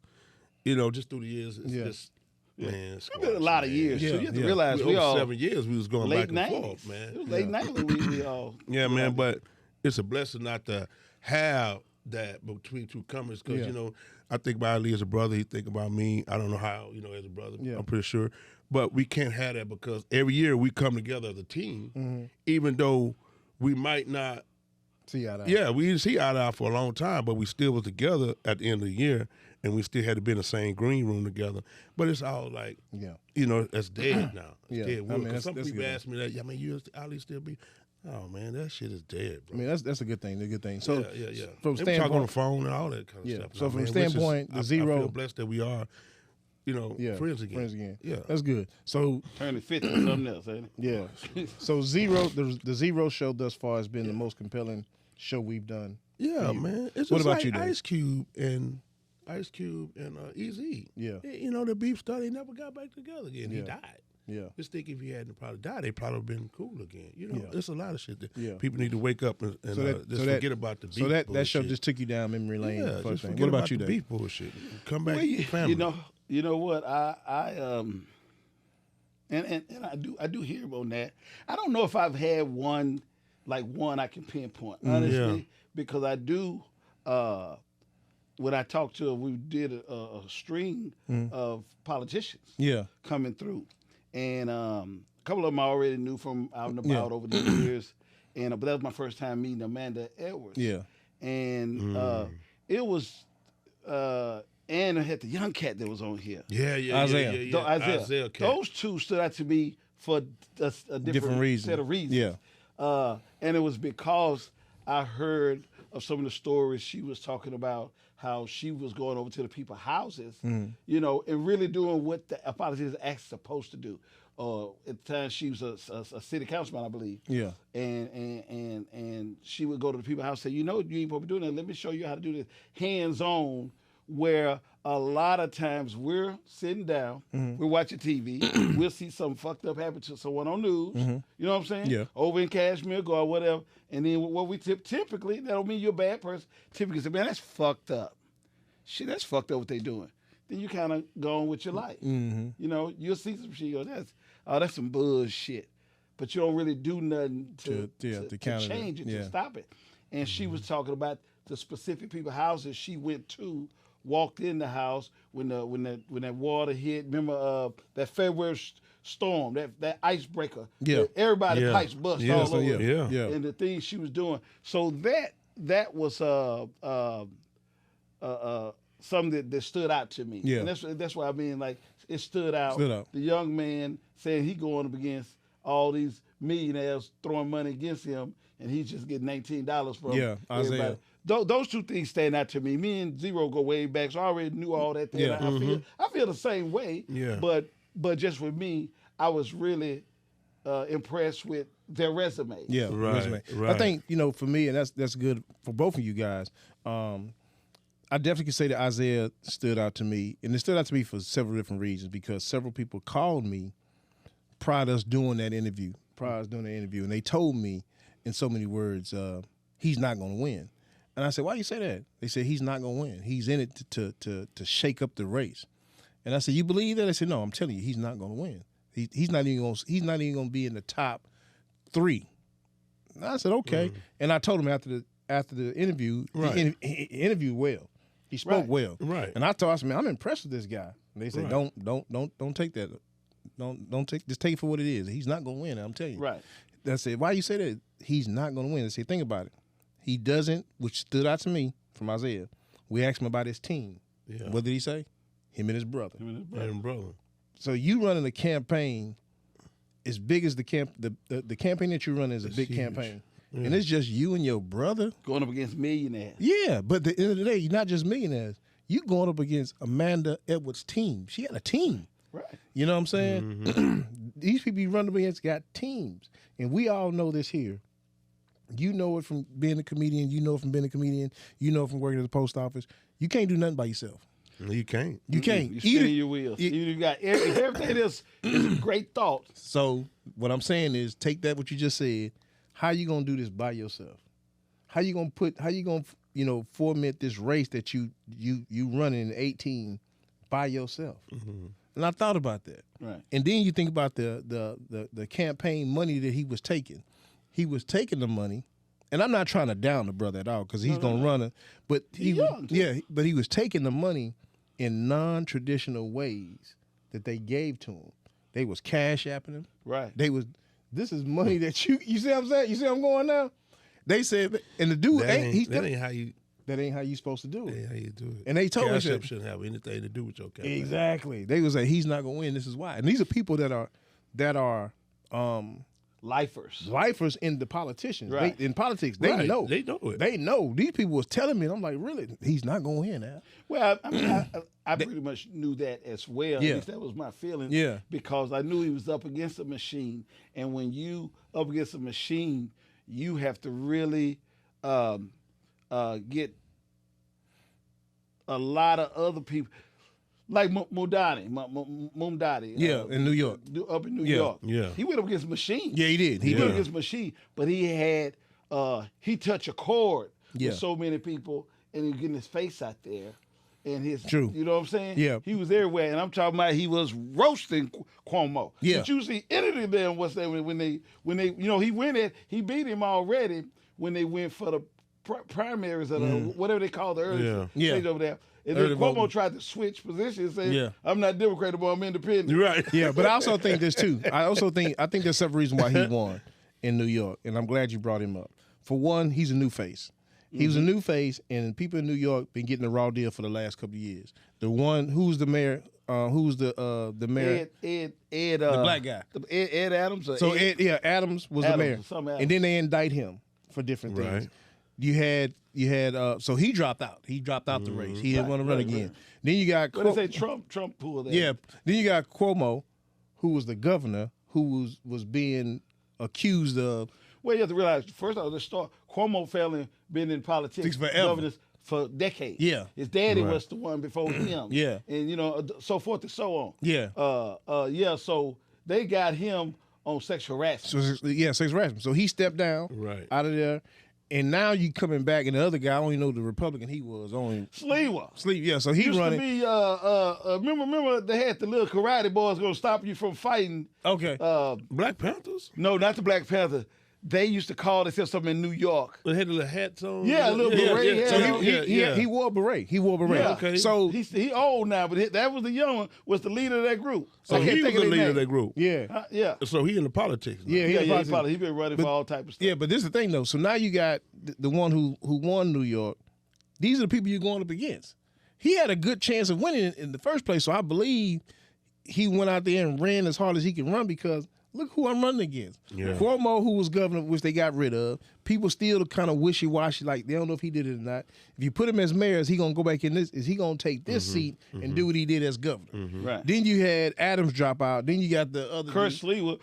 B: you know, just through the years, it's just, man, it's
C: been a lot of years.
A: Yeah.
C: So you have to realize we all
B: 7 years we was going back and
C: 90s.
B: forth, man.
C: It was late 90s we all.
B: Yeah, man, but it's a blessing not to have that between two comers because, you know, I think about Ali as a brother. He think about me. I don't know how, you know, as a brother. Yeah. I'm pretty sure. But we can't have that because every year we come together as a team, even though we might not
A: see eye to eye.
B: Yeah, we didn't see eye to eye for a long time, but we still was together at the end of the year, and we still had to be in the same green room together. But it's all like, you know, that's dead now. It's dead.
A: I mean,
B: some
A: that's
B: people
A: good.
B: ask me that, you Ali still be? Oh man, that shit is dead, bro.
A: I mean, that's a good thing. A good thing. So
B: yeah.
A: From
B: they talk on the phone and all that kind of stuff.
A: So from
B: man,
A: standpoint, the zero.
B: I feel blessed that we are, friends again. Yeah,
A: that's good. So
C: turning 50 or something else, ain't it?
A: Yeah. So the zero show thus far has been the most compelling show we've done.
B: Yeah, man. It's
A: what
B: just
A: about
B: like
A: you, Dave?
B: Ice Cube and Eazy.
A: Yeah.
B: The beef started. They never got back together again. He died.
A: Yeah.
B: Just think if he hadn't probably died, they probably been cool again. There's a lot of shit that people need to wake up and forget about the beef.
A: So that
B: bullshit.
A: show just took you down memory lane.
B: Yeah, just
A: what about you,
B: the
A: Dave?
B: beef bullshit. Come back, family.
C: You know what? I I do hear on that. I don't know if I've had one I can pinpoint honestly because I do. When I talked to her, we did a string of politicians coming through. And a couple of them I already knew from out and about over the years. But that was my first time meeting Amanda Edwards.
A: Yeah.
C: And it was, and I had the young cat that was on here.
B: Yeah.
C: Isaiah. Those two stood out to me for a different
A: reason.
C: set of reasons.
A: Yeah.
C: And it was because I heard of some of the stories she was talking about, how she was going over to the people's houses, and really doing what a politician is actually supposed to do. At the time, she was a city councilman, I believe.
A: Yeah.
C: And she would go to the people's house and say, you ain't supposed to be doing that. Let me show you how to do this hands-on, where a lot of times we're sitting down, we're watching TV, we'll see something fucked up happen to someone on news, you know what I'm saying?
A: Yeah.
C: Over in Kashmir or whatever. And then what we typically, that don't mean you're a bad person, typically say, man, that's fucked up. Shit, that's fucked up what they doing. Then you kind of go on with your life. You'll see some shit, you go, that's some bullshit. But you don't really do nothing to change it, to stop it. And she was talking about the specific people's houses she went to, walked in the house when that water hit. Remember that February storm, that icebreaker.
A: Yeah.
C: Everybody pipes bust all over.
A: Yeah.
C: And the things she was doing. So that was something that stood out to me.
A: Yeah.
C: And that's why I mean, like, it stood out. The young man saying he going up against all these millionaires throwing money against him, and he's just getting $19 from
A: Isaiah.
C: everybody. Those two things stand out to me. Me and Zero go way back, so I already knew all that.
A: Yeah.
C: I feel the same way.
B: Yeah.
C: But just with me, I was really impressed with their resume.
A: Yeah, resume. I think for me, and that's good for both of you guys. I definitely could say that Isaiah stood out to me, and it stood out to me for several different reasons. Because several people called me prior to us doing that interview, and they told me in so many words, he's not going to win. And I said, why you say that? They said he's not going to win. He's in it to shake up the race. And I said, you believe that? They said, no, I'm telling you, he's not going to win. He's not even going to be in the top 3. And I said, okay. And I told him after the interview, he interviewed well. He spoke well.
B: Right.
A: And I told him, man, I'm impressed with this guy. And they said, don't take that. Just take it for what it is. He's not going to win. I'm telling you.
C: Right.
A: I said, why you say that? He's not going to win. I said, think about it. He doesn't, which stood out to me from Isaiah. We asked him about his team.
B: Yeah.
A: What did he say? Him and his brother.
B: Brother.
A: So you running a campaign as big as the campaign that you run is a big huge campaign. Yeah. And it's just you and your brother.
C: Going up against millionaires.
A: Yeah, but at the end of the day, you're not just millionaires. You going up against Amanda Edwards' team. She had a team.
C: Right.
A: You know what I'm saying? These people you run up against got teams. And we all know this here. You know it from being a comedian. You know it from being a comedian. You know it from working at the post office. You can't do nothing by yourself.
B: No, you can't.
A: You can't.
C: You're spinning your wheels. You got everything is a great thought.
A: So what I'm saying is, take that what you just said. How you gonna do this by yourself? How you gonna format this race that you running in 18 by yourself? And I thought about that.
C: Right.
A: And then you think about the campaign money that he was taking. He was taking the money, and I'm not trying to down the brother at all because he's gonna run it. But but he was taking the money in non-traditional ways that they gave to him. They was cash apping him.
C: Right.
A: This is money that you see what I'm saying? You see what I'm going now? They said, and the dude
B: that ain't how you
A: supposed to do it.
B: That ain't how you do it.
A: And they told me
B: cash app shouldn't have anything to do with your campaign.
A: Exactly. They was like, he's not gonna win. This is why. And these are people that are
C: lifers
A: in the politicians.
C: Right.
A: In politics, they know.
B: They know it.
A: They know. These people was telling me, and I'm like, really? He's not going in now.
C: Well, I mean, I pretty much knew that as well.
A: Yeah.
C: At least that was my feeling.
A: Yeah.
C: Because I knew he was up against a machine, and when you up against a machine, you have to really get a lot of other people. Like Mumdani,
A: In New York.
C: Up in New York.
B: Yeah.
C: He went up against a machine.
A: Yeah, he did.
C: He went against a machine, but he had, he touched a chord
A: Yeah.
C: with so many people, and he was getting his face out there. And his,
A: True.
C: You know what I'm saying?
A: Yeah.
C: He was everywhere, and I'm talking about he was roasting Cuomo.
A: Yeah.
C: But you see, any of them was there when they, he beat him already when they went for the primaries or the, whatever they call the early stage over there. And then Cuomo tried to switch positions, saying, I'm not Democrat, but I'm independent.
B: Right.
A: Yeah, but I also think this too. I think there's several reasons why he won in New York, and I'm glad you brought him up. For one, he's a new face. He was a new face, and people in New York been getting a raw deal for the last couple of years. The one who's the mayor, who's the mayor?
C: Ed,
A: the black guy.
C: Ed Adams.
A: So Adams was the mayor,
C: Adams.
A: and then they indict him for different things.
B: Right.
A: You had so he dropped out. He dropped out the race. He didn't want to run again. Then you got
C: What they say Trump pulled that.
A: Yeah. Then you got Cuomo, who was the governor, who was being accused of.
C: Well, you have to realize, first of all, let's start. Cuomo family been in politics
A: forever.
C: governors for decades.
A: Yeah.
C: His daddy was the one before him.
A: Yeah.
C: And, so forth and so on.
A: Yeah.
C: So they got him on sexual harassment.
A: Sexual harassment. So he stepped down out of there. And now you coming back, and the other guy, I don't even know the Republican he was.
C: Sleewa.
A: Yeah, so he
C: used
A: running.
C: To be, remember they had the little karate boys going to stop you from fighting.
A: Okay.
B: Black Panthers?
C: No, not the Black Panther. They used to call themselves something in New York.
B: They had a little hats on?
C: Yeah, a little beret.
B: Yeah.
C: So
A: he wore a beret. Yeah.
B: Okay.
A: So
C: he old now, but that was the young one, was the leader of that group.
B: So he was the leader of that group?
A: Yeah.
C: Yeah.
B: So he in the politics now.
A: Yeah,
C: he been running for all type of stuff.
A: Yeah, but this is the thing, though. So now you got the one who won New York. These are the people you're going up against. He had a good chance of winning in the first place, so I believe he went out there and ran as hard as he can run because look who I'm running against. Yeah. Cuomo, who was governor, which they got rid of. People still kind of wishy-washy, like they don't know if he did it or not. If you put him as mayor, is he going to go back in this? Is he going to take this seat and do what he did as governor?
C: Right.
A: Then you had Adams drop out. Then you got the other
C: Kurt Sleewa,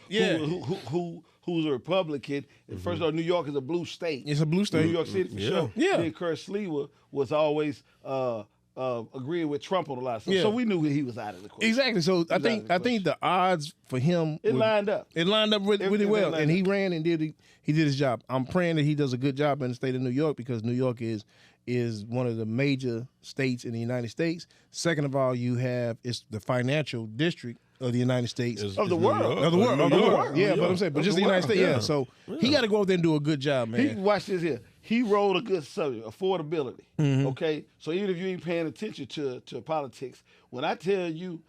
C: who's a Republican. First of all, New York is a blue state.
A: It's a blue state.
C: New York City for sure.
A: Yeah.
C: Then Kurt Sleewa was always agreeing with Trump on a lot of stuff. So we knew he was out of the question.
A: Exactly. So I think the odds for him
C: lined up.
A: It lined up really well, and he ran and did his job. I'm praying that he does a good job in the state of New York because New York is one of the major states in the United States. Second of all, it's the financial district of the United States.
C: Of the world.
A: Of the world. Yeah, but I'm saying, but just the United States. Yeah. So he got to go out there and do a good job, man.
C: Watch this here. He wrote a good subject, affordability. Okay? So even if you ain't paying attention to politics, when I tell you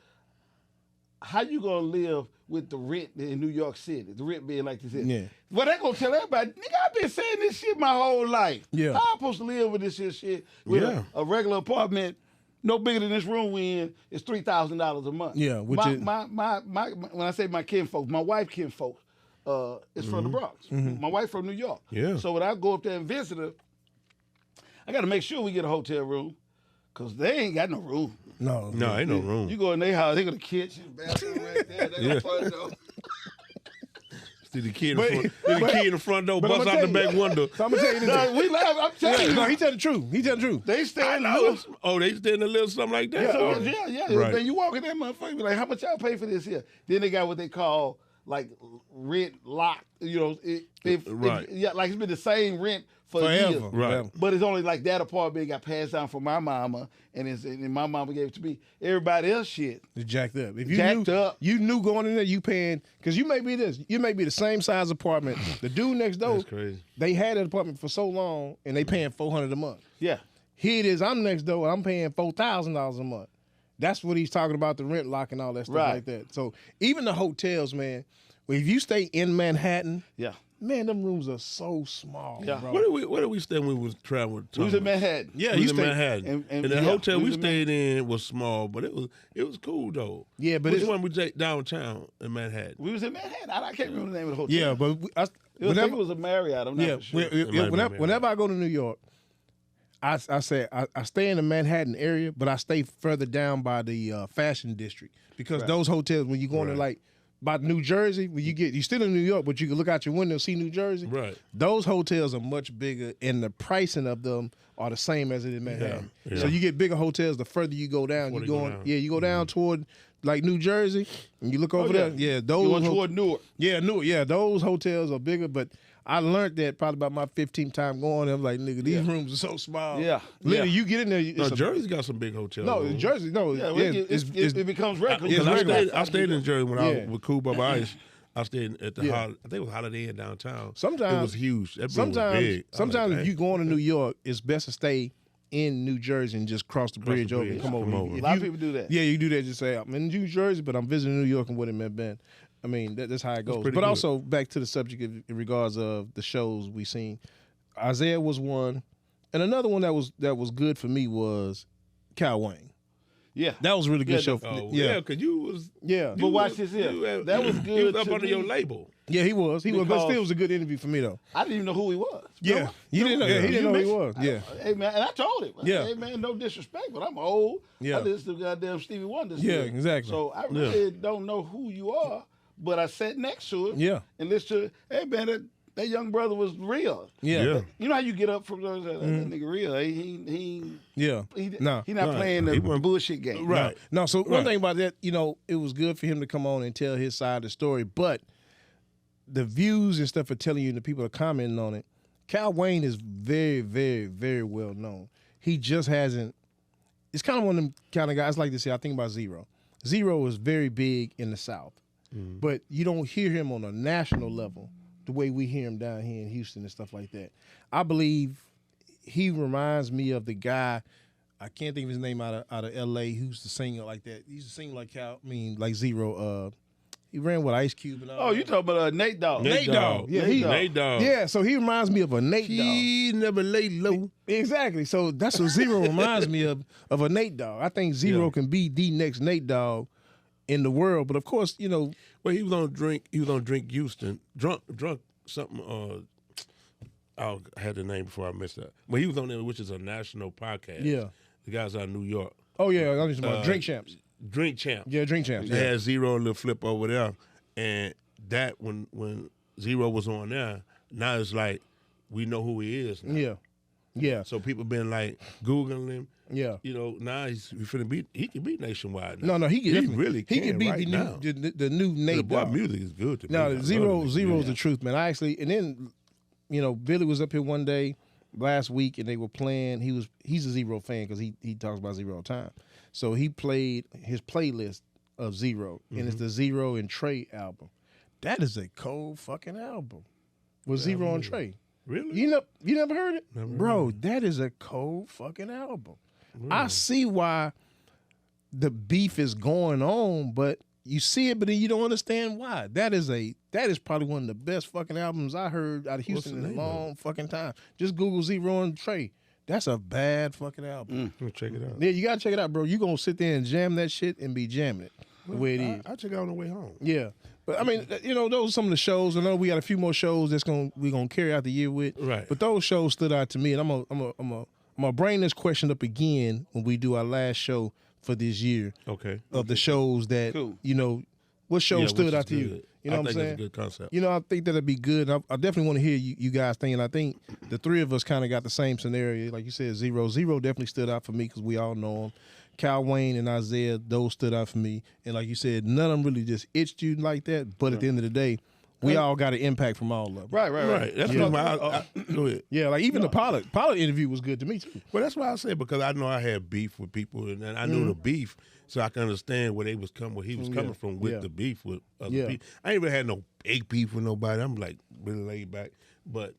C: how you gonna live with the rent in New York City, the rent being like this here. Yeah. Well, they gonna tell everybody, nigga, I've been saying this shit my whole life. Yeah. How I'm supposed to live with this shit with a regular apartment no bigger than this room we in is $3,000 a month.
A: Yeah,
C: which my when I say my kinfolks, my wife kinfolks, is from the Bronx. My wife from New York.
B: Yeah.
C: So when I go up there and visit her, I got to make sure we get a hotel room, cause they ain't got no room.
B: No, ain't no room.
C: You go in their house, they got a kitchen, bathroom right there. They got front door.
B: See the kid in the front door, bust out the back window.
A: So I'm gonna tell you this.
C: No, we laugh. I'm telling you.
A: No, he telling the truth.
C: They stay in the
B: house. Oh, they stay in a little something like that.
C: Yeah. Right. Then you walk in that motherfucker, be like, how much y'all pay for this here? Then they got what they call like rent locked. You know, like it's been the same rent for years.
B: Right.
C: But it's only like that apartment got passed down from my mama, and my mama gave it to me. Everybody else shit.
A: It's jacked up. If you knew going in there, you paying, because you may be the same size apartment. The dude next door,
B: that's crazy.
A: They had an apartment for so long, and they paying $400 a month.
C: Yeah.
A: Here it is, I'm next door, and I'm paying $4,000 a month. That's what he's talking about, the rent lock and all that stuff like that. So even the hotels, man, if you stay in Manhattan, Man, them rooms are so small,
C: Yeah.
A: bro.
B: Where did we stay when we was traveling?
C: We was in Manhattan.
A: Yeah,
B: we
A: you
B: was in
A: stayed
B: Manhattan. And the hotel we stayed in was small, but it was cool though.
A: Yeah, but
B: which
A: it's
B: one we take downtown in Manhattan?
C: We was in Manhattan. I can't remember the name of the hotel.
A: yeah, but
C: I think it was a Marriott. I'm not for sure.
A: Whenever I go to New York, I stay in the Manhattan area, but I stay further down by the fashion district because those hotels, when you go into like by New Jersey, when you still in New York, but you can look out your window and see New Jersey.
B: Right.
A: Those hotels are much bigger, and the pricing of them are the same as it in Manhattan.
B: Yeah.
A: So you get bigger hotels the further you go down. You go down toward like New Jersey, and you look over there. Yeah, those
C: you went toward Newark.
A: Yeah, Newark. Yeah, those hotels are bigger, but I learned that probably about my 15th time going. I'm like, nigga, these rooms are so small.
C: Yeah.
A: Literally, you get in there.
B: Jersey got some big hotels.
A: No,
B: rooms.
A: Jersey, no.
C: Yeah, it becomes regular.
B: I stayed in Jersey when I was with Cool Bubba Ice. I stayed at the I think it was Holiday Inn downtown.
A: Sometimes
B: it was huge. That room was big.
A: Sometimes if you going to New York, it's best to stay in New Jersey and just cross the bridge over and come over.
C: A lot of people do that.
A: Yeah, you do that. Just say I'm in New Jersey, but I'm visiting New York and what it may have been. I mean, that's how it goes. But also back to the subject in regards of the shows we seen. Isaiah was one, and another one that was good for me was Kyle Wayne.
C: Yeah,
A: that was a really good show.
B: Because you was
C: But watch this here. That was good.
B: He was up under your label.
A: Yeah, he was. But still was a good interview for me though.
C: I didn't even know who he was.
A: Yeah, he didn't know who he was. Yeah.
C: Hey man, and I told him.
A: Yeah.
C: Hey man, no disrespect, but I'm old.
A: Yeah.
C: I listened to goddamn Stevie Wonder.
A: Yeah, exactly.
C: So I really don't know who you are, but I sat next to him.
A: Yeah.
C: And listened to. Hey man, that young brother was real.
A: Yeah.
C: You know how you get up from those that nigga real. He not playing the bullshit game.
A: Right. No, so one thing about that, it was good for him to come on and tell his side of the story, but the views and stuff are telling you and the people are commenting on it. Kyle Wayne is very, very, very well known. He just hasn't. It's kind of one of them kind of guys like this here. I think about Zero. Zero is very big in the South, but you don't hear him on a national level the way we hear him down here in Houston and stuff like that. I believe he reminds me of the guy, I can't think of his name out of L.A. who's the singer like that. He's a singer like like Zero. He ran with Ice Cube and all.
C: Oh, you talking about Nate Dogg?
B: Nate Dogg.
A: Yeah,
B: Nate Dogg.
A: Yeah, so he reminds me of a Nate Dogg.
B: He never laid low.
A: Exactly. So that's what Zero reminds me of a Nate Dogg. I think Zero can be the next Nate Dogg in the world. But of course,
B: Well, he was on Drink Houston. Drunk something. I had the name before I messed up. But he was on there, which is a national podcast.
A: Yeah.
B: The guys out of New York.
A: Oh yeah, I'm just about Drink Champs.
B: Drink Champs.
A: Yeah, Drink Champs.
B: They had Zero and Little Flip over there, and that when Zero was on there, now it's like we know who he is now.
A: Yeah.
B: So people been like Googling him.
A: Yeah.
B: Now he can be nationwide now.
A: No, he can
B: really
A: he can be
B: right now.
A: the new Nate
B: The boy
A: Dogg.
B: music is good to me.
A: No, Zero's the truth, man. I actually, and then, Billy was up here one day last week, and they were playing. He's a Zero fan because he talks about Zero all the time. So he played his playlist of Zero, and it's the Zero and Trey album. That is a cold fucking album with Zero and Trey.
B: Really?
A: You never heard it?
B: Never
A: Bro,
B: heard it.
A: that is a cold fucking album.
B: Really?
A: I see why the beef is going on, but you see it, but then you don't understand why. That is probably one of the best fucking albums I heard out of Houston in a long fucking time. Just Google Zero and Trey. That's a bad fucking album.
B: Check it out.
A: Yeah, you gotta check it out, bro. You gonna sit there and jam that shit and be jamming it the way it is.
B: I'll check it out on the way home.
A: Yeah. But I mean, those are some of the shows. I know we got a few more shows we're gonna carry out the year with.
B: Right.
A: But those shows stood out to me, and I'm gonna bring this question up again when we do our last show for this year.
B: Okay.
A: Of the shows that what show stood out to you? You know what I'm saying?
B: That's a good concept.
A: I think that'd be good. I definitely want to hear you guys thinking. I think the three of us kind of got the same scenario. Like you said, Zero definitely stood out for me because we all know him. Kyle Wayne and Isaiah, those stood out for me. And like you said, none of them really just itched you like that. But at the end of the day, we all got an impact from all of them.
B: Right. That's why go ahead.
A: Yeah, like even the Pollard interview was good to me too.
B: Well, that's why I said, because I know I had beef with people, and I knew the beef, so I can understand where he was coming from with the beef with other people. I ain't really had no big beef with nobody. I'm like really laid back, but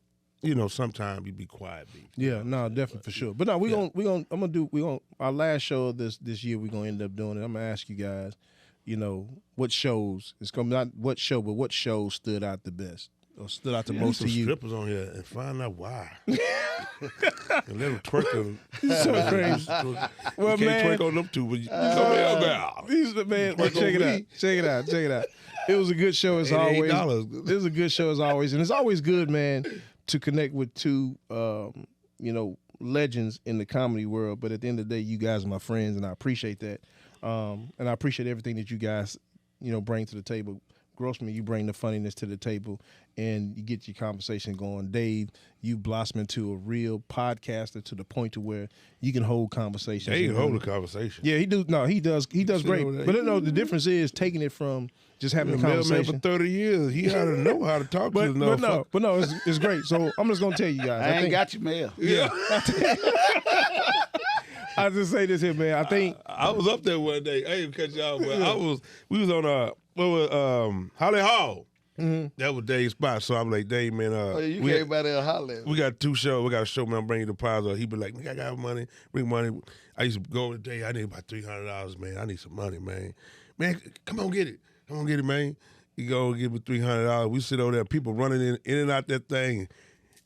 B: sometimes you be quiet beef.
A: Yeah, no, definitely for sure. But no, our last show of this year. We're gonna end up doing it. I'm gonna ask you guys, what shows? It's gonna be not what show, but what shows stood out the best stood out the most to you?
B: Strippers on here and find out why. And let them twerk them.
A: So crazy.
B: Well, you can't twerk on them two, but you come here, girl.
A: Man, check it out. It was a good show as always. It was a good show as always, and it's always good, man, to connect with two, legends in the comedy world. But at the end of the day, you guys are my friends, and I appreciate that. And I appreciate everything that you guys, bring to the table. Grossmann, you bring the funniness to the table, and you get your conversation going. Dave, you blossom into a real podcaster to the point to where you can hold conversations.
B: He can hold a conversation.
A: Yeah, he does great. But the difference is taking it from just having a conversation.
B: For 30 years, he ought to know how to talk to the
A: But no, it's great. So I'm just gonna tell you guys.
C: I ain't got your mail.
B: Yeah.
A: I just say this here, man. I think
B: I was up there one day. I ain't cut you off, but we was on Holly Hall. Mm-hmm. That was Dave's spot. So I'm like, Dave, man.
C: You came by there Holly.
B: We got 2 shows. We got a show, man. I'm bringing the deposit. He be like, I got money. Bring money. I used to go over Dave. I need about $300, man. I need some money, man. Man, come on, get it. Come on, get it, man. You go give me $300. We sit over there. People running in and out that thing.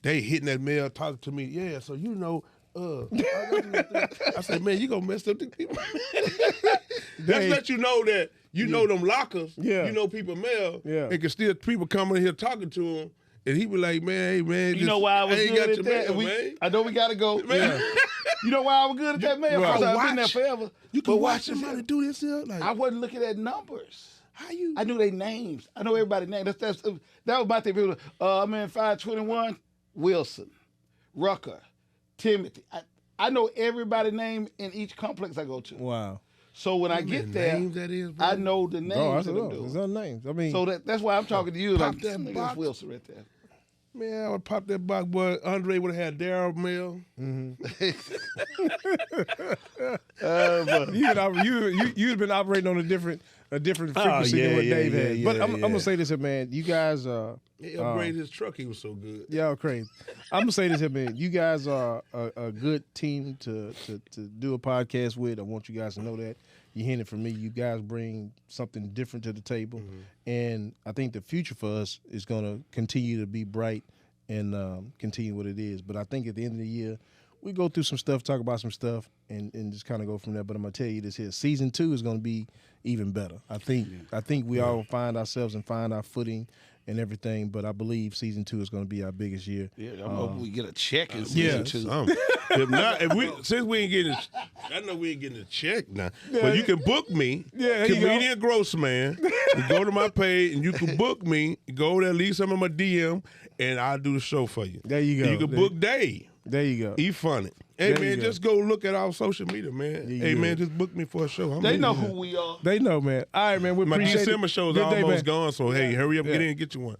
B: They hitting that mail, talking to me. Yeah, so I said, man, you gonna mess up the people. That's let you know that know them lockers. Yeah. You know people mail. Yeah. And can still people coming in here talking to him. And he be like, man, hey, man.
C: You know why I was good at that?
B: Man.
C: I know we got to go. Man. You know why I was good at that, man? I've been there forever.
B: You can watch somebody do this here.
C: Like, I wasn't looking at numbers.
B: How you?
C: I knew their names. I know everybody's name. That was my thing. People, I'm in 521, Wilson, Rucker, Timothy. I know everybody's name in each complex I go to.
A: Wow.
C: So when I get there, I know the names of them dudes.
A: There's no names. I mean,
C: so that's why I'm talking to you.
B: Pop
C: Like,
B: that box.
C: Wilson right there.
B: Man, I would pop that box, boy. Andre would have had Darryl Mill.
A: Mm-hmm. You've been operating on a different frequency than what Dave had. But I'm gonna say this here, man. You guys
B: he upgraded his truck. He was so good.
A: Yeah, crazy. I'm gonna say this here, man. You guys are a good team to do a podcast with. I want you guys to know that. You hear it from me. You guys bring something different to the table, and I think the future for us is gonna continue to be bright and continue what it is. But I think at the end of the year, we go through some stuff, talk about some stuff, and just kind of go from there. But I'm gonna tell you this here: season 2 is gonna be even better. I think we all find ourselves and find our footing and everything. But I believe season 2 is gonna be our biggest year.
C: Yeah, I'm hoping we get a check in season 2.
B: If not, since we ain't getting, I know we ain't getting a check now. Yeah, but you can book me, comedian Grossmann. You go to my page and you can book me. Go over there, leave some of my DM, and I'll do the show for you.
A: There you go.
B: And you can book Dave.
A: There you go.
B: He funny. Hey, man, just go look at our social media, man. Hey, man, just book me for a show.
C: They know who we are.
A: They know, man. All right, man. We appreciate
B: my December show's almost gone, so hey, hurry up, get in and get you one.